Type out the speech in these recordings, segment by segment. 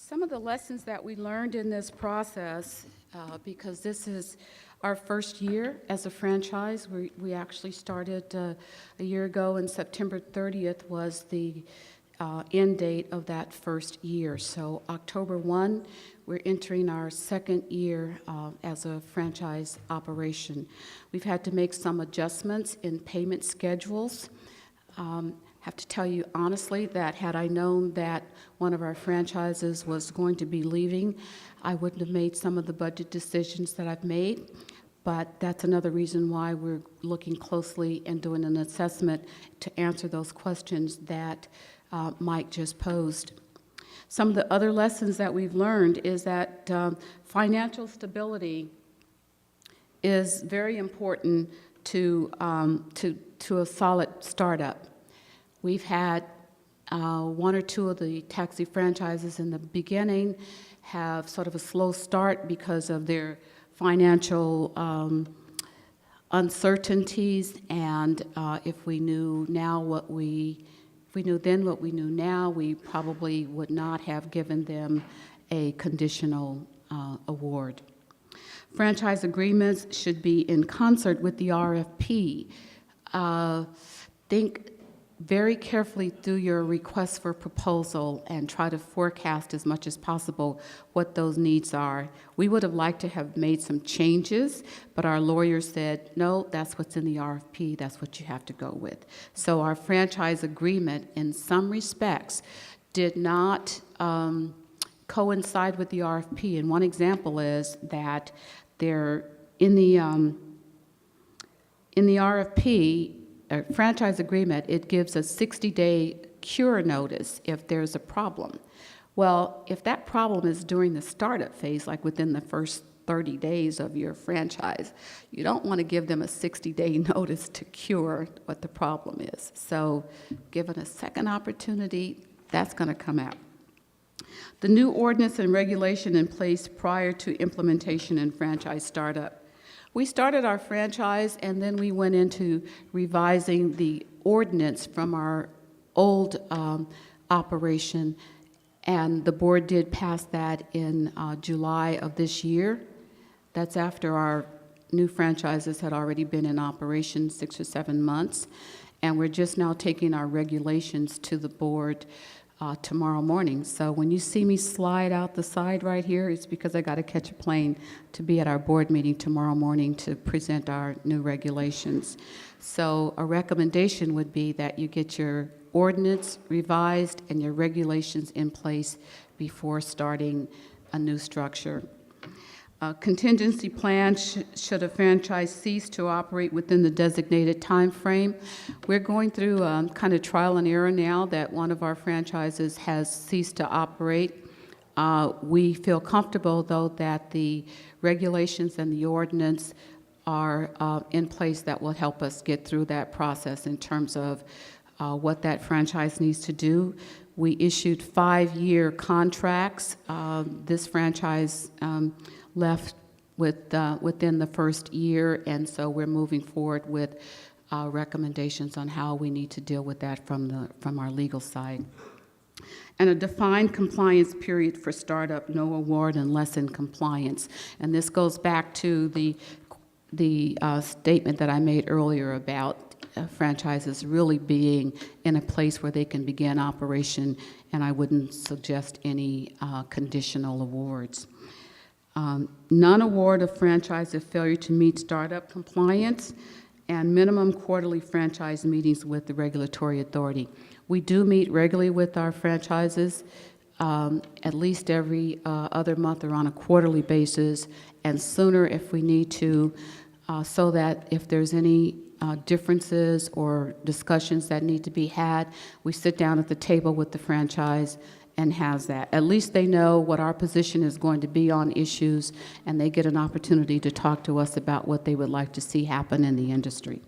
Some of the lessons that we learned in this process, because this is our first year as a franchise, we actually started a year ago, and September 30th was the end date of that first year. So October 1, we're entering our second year as a franchise operation. We've had to make some adjustments in payment schedules. Have to tell you honestly that had I known that one of our franchises was going to be leaving, I wouldn't have made some of the budget decisions that I've made. But that's another reason why we're looking closely and doing an assessment to answer those questions that Mike just posed. Some of the other lessons that we've learned is that financial stability is very important to a solid startup. We've had one or two of the taxi franchises in the beginning have sort of a slow start because of their financial uncertainties, and if we knew then what we knew now, we probably would not have given them a conditional award. Franchise agreements should be in concert with the RFP. Think very carefully through your request for proposal and try to forecast as much as possible what those needs are. We would have liked to have made some changes, but our lawyer said, no, that's what's in the RFP, that's what you have to go with. So our franchise agreement, in some respects, did not coincide with the RFP. And one example is that in the RFP, a franchise agreement, it gives a 60-day cure notice if there's a problem. Well, if that problem is during the startup phase, like within the first 30 days of your franchise, you don't want to give them a 60-day notice to cure what the problem is. So given a second opportunity, that's going to come out. The new ordinance and regulation in place prior to implementation in franchise startup. We started our franchise, and then we went into revising the ordinance from our old operation, and the board did pass that in July of this year. That's after our new franchises had already been in operation 6 or 7 months, and we're just now taking our regulations to the board tomorrow morning. So when you see me slide out the side right here, it's because I got to catch a plane to be at our board meeting tomorrow morning to present our new regulations. So a recommendation would be that you get your ordinance revised and your regulations in place before starting a new structure. Contingency plan should a franchise cease to operate within the designated time frame. We're going through kind of trial and error now that one of our franchises has ceased to operate. We feel comfortable, though, that the regulations and the ordinance are in place that will help us get through that process in terms of what that franchise needs to do. We issued 5-year contracts. This franchise left within the first year, and so we're moving forward with recommendations on how we need to deal with that from our legal side. And a defined compliance period for startup, no award unless in compliance. And this goes back to the statement that I made earlier about franchises really being in a place where they can begin operation, and I wouldn't suggest any conditional awards. Non-award of franchise if failure to meet startup compliance, and minimum quarterly franchise meetings with the regulatory authority. We do meet regularly with our franchises, at least every other month or on a quarterly basis, and sooner if we need to, so that if there's any differences or discussions that need to be had, we sit down at the table with the franchise and has that. At least they know what our position is going to be on issues, and they get an opportunity to talk to us about what they would like to see happen in the industry.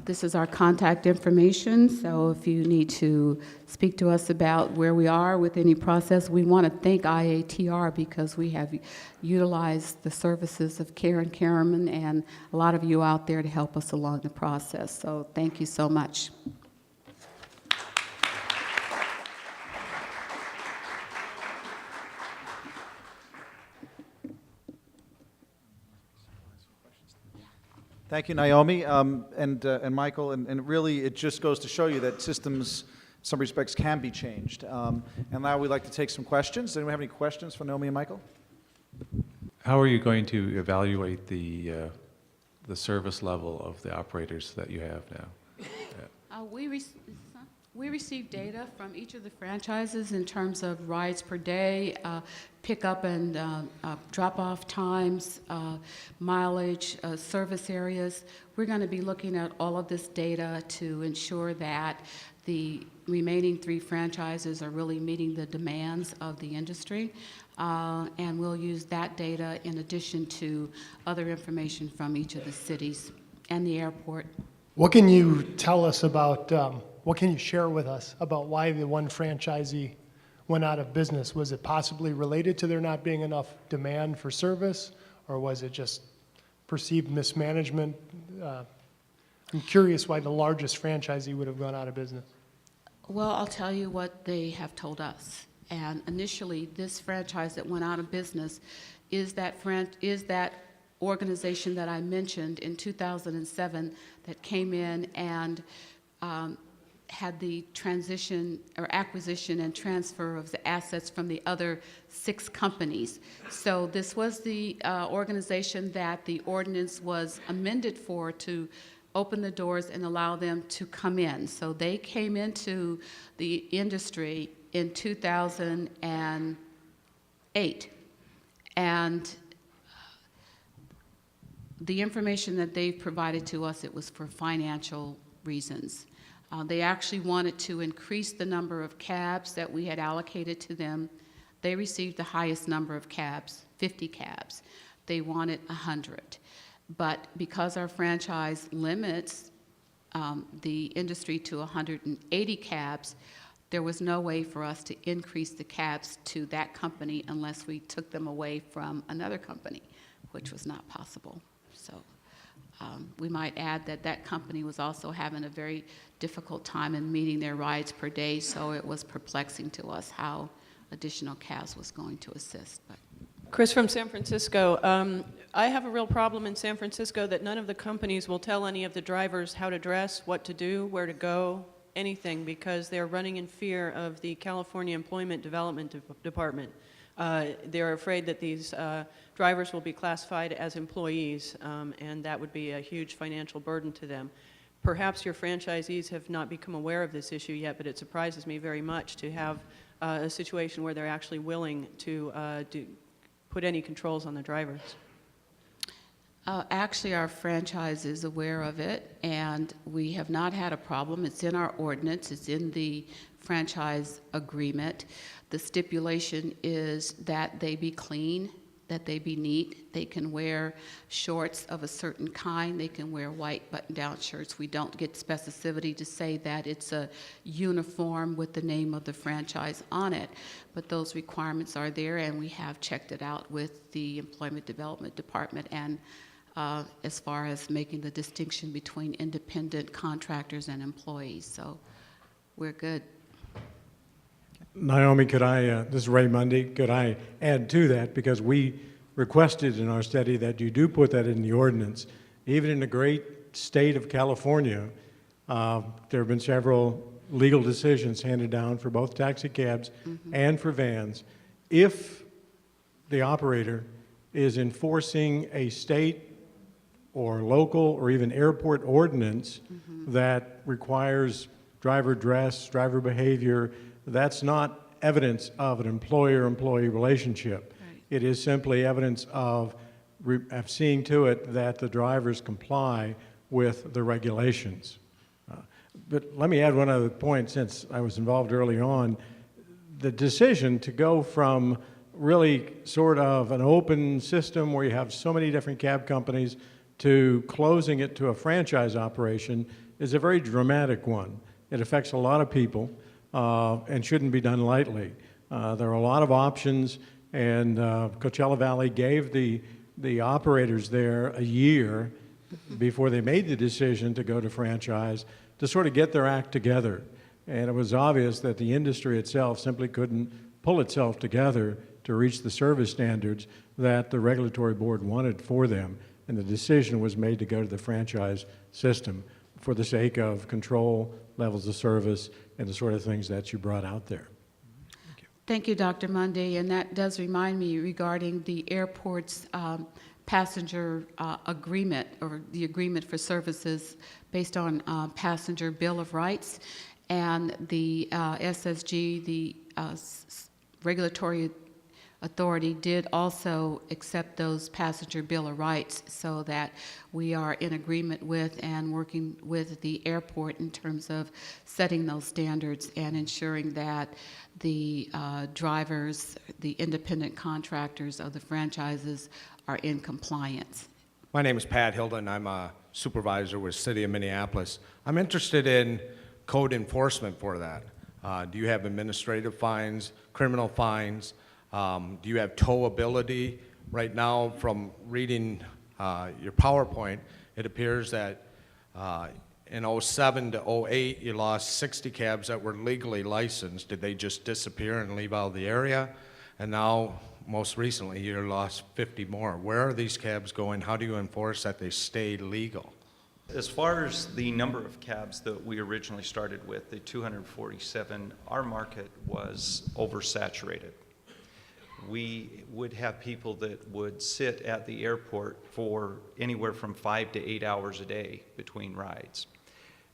This is our contact information, so if you need to speak to us about where we are with any process, we want to thank IATR because we have utilized the services of Karen Karaman and a lot of you out there to help us along the process. So thank you so much. Thank you, Naomi, and Michael, and really it just goes to show you that systems, in some respects, can be changed. And now we'd like to take some questions. Does anyone have any questions for Naomi and Michael? How are you going to evaluate the service level of the operators that you have now? We receive data from each of the franchises in terms of rides per day, pickup and drop-off times, mileage, service areas. We're going to be looking at all of this data to ensure that the remaining 3 franchises are really meeting the demands of the industry. And we'll use that data in addition to other information from each of the cities and the airport. What can you tell us about, what can you share with us about why the one franchisee went out of business? Was it possibly related to there not being enough demand for service, or was it just perceived mismanagement? I'm curious why the largest franchisee would have gone out of business. Well, I'll tell you what they have told us. And initially, this franchise that went out of business is that organization that I mentioned in 2007 that came in and had the transition or acquisition and transfer of the assets from the other 6 companies. So this was the organization that the ordinance was amended for to open the doors and allow them to come in. So they came into the industry in 2008. And the information that they've provided to us, it was for financial reasons. They actually wanted to increase the number of cabs that we had allocated to them. They received the highest number of cabs, 50 cabs. They wanted 100. But because our franchise limits the industry to 180 cabs, there was no way for us to increase the cabs to that company unless we took them away from another company, which was not possible. So we might add that that company was also having a very difficult time in meeting their rides per day, so it was perplexing to us how additional cabs was going to assist. But Chris from San Francisco. I have a real problem in San Francisco that none of the companies will tell any of the drivers how to dress, what to do, where to go, anything, because they're running in fear of the California Employment Development Department. They're afraid that these drivers will be classified as employees, and that would be a huge financial burden to them. Perhaps your franchisees have not become aware of this issue yet, but it surprises me very much to have a situation where they're actually willing to put any controls on the drivers. Actually, our franchise is aware of it, and we have not had a problem. It's in our ordinance. It's in the franchise agreement. The stipulation is that they be clean, that they be neat. They can wear shorts of a certain kind. They can wear white button-down shirts. We don't get specificity to say that it's a uniform with the name of the franchise on it, but those requirements are there, and we have checked it out with the Employment Development Department and as far as making the distinction between independent contractors and employees. So we're good. Naomi, could I, this is Ray Mundy, could I add to that? Because we requested in our study that you do put that in the ordinance. Even in the great state of California, there have been several legal decisions handed down for both taxi cabs and for vans. If the operator is enforcing a state or local or even airport ordinance that requires driver dress, driver behavior, that's not evidence of an employer-employee relationship. Right. It is simply evidence of seeing to it that the drivers comply with the regulations. But let me add one other point, since I was involved early on. The decision to go from really sort of an open system where you have so many different cab companies to closing it to a franchise operation is a very dramatic one. It affects a lot of people and shouldn't be done lightly. There are a lot of options, and Coachella Valley gave the operators there a year before they made the decision to go to franchise to sort of get their act together. And it was obvious that the industry itself simply couldn't pull itself together to reach the service standards that the regulatory board wanted for them. and the decision was made to go to the franchise system for the sake of control, levels of service, and the sort of things that you brought out there. Thank you, Dr. Mundy, and that does remind me regarding the airport's passenger agreement, or the agreement for services based on passenger Bill of Rights, and the SSG, the regulatory authority, did also accept those passenger Bill of Rights, so that we are in agreement with and working with the airport in terms of setting those standards and ensuring that the drivers, the independent contractors of the franchises are in compliance. My name is Pat Hilden. I'm a supervisor with City of Minneapolis. I'm interested in code enforcement for that. Do you have administrative fines, criminal fines? Do you have towability? Right now, from reading your PowerPoint, it appears that in 07 to 08, you lost 60 cabs that were legally licensed. Did they just disappear and leave out of the area? And now, most recently, you lost 50 more. Where are these cabs going? How do you enforce that they stay legal? As far as the number of cabs that we originally started with, the 247, our market was oversaturated. We would have people that would sit at the airport for anywhere from 5 to 8 hours a day between rides.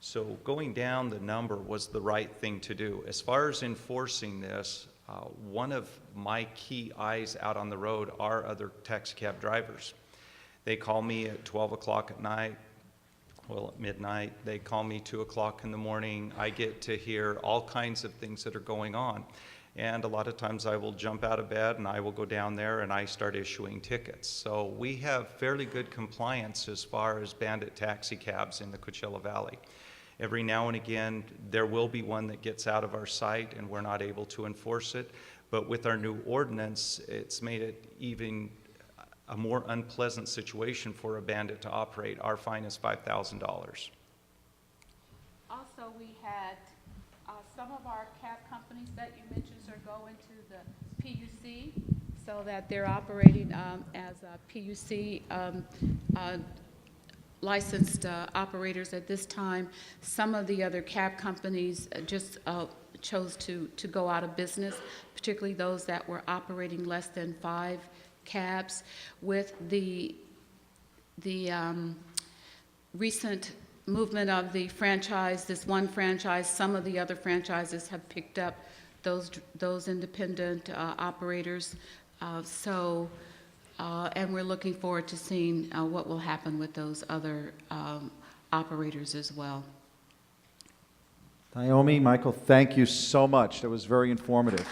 So going down the number was the right thing to do. As far as enforcing this, one of my key eyes out on the road are other taxi cab drivers. They call me at 12 o'clock at night, well, at midnight. They call me 2 o'clock in the morning. I get to hear all kinds of things that are going on. And a lot of times I will jump out of bed and I will go down there and I start issuing tickets. So we have fairly good compliance as far as bandit taxi cabs in the Coachella Valley. Every now and again, there will be one that gets out of our sight and we're not able to enforce it. But with our new ordinance, it's made it even a more unpleasant situation for a bandit to operate. Our fine is $5,000. Also, we had some of our cab companies that you mentioned are going to the PUC, so that they're operating as PUC licensed operators at this time. Some of the other cab companies just chose to go out of business, particularly those that were operating less than 5 cabs. With the recent movement of the franchise, this one franchise, some of the other franchises have picked up those independent operators. And we're looking forward to seeing what will happen with those other operators as well. Naomi, Michael, thank you so much. That was very informative.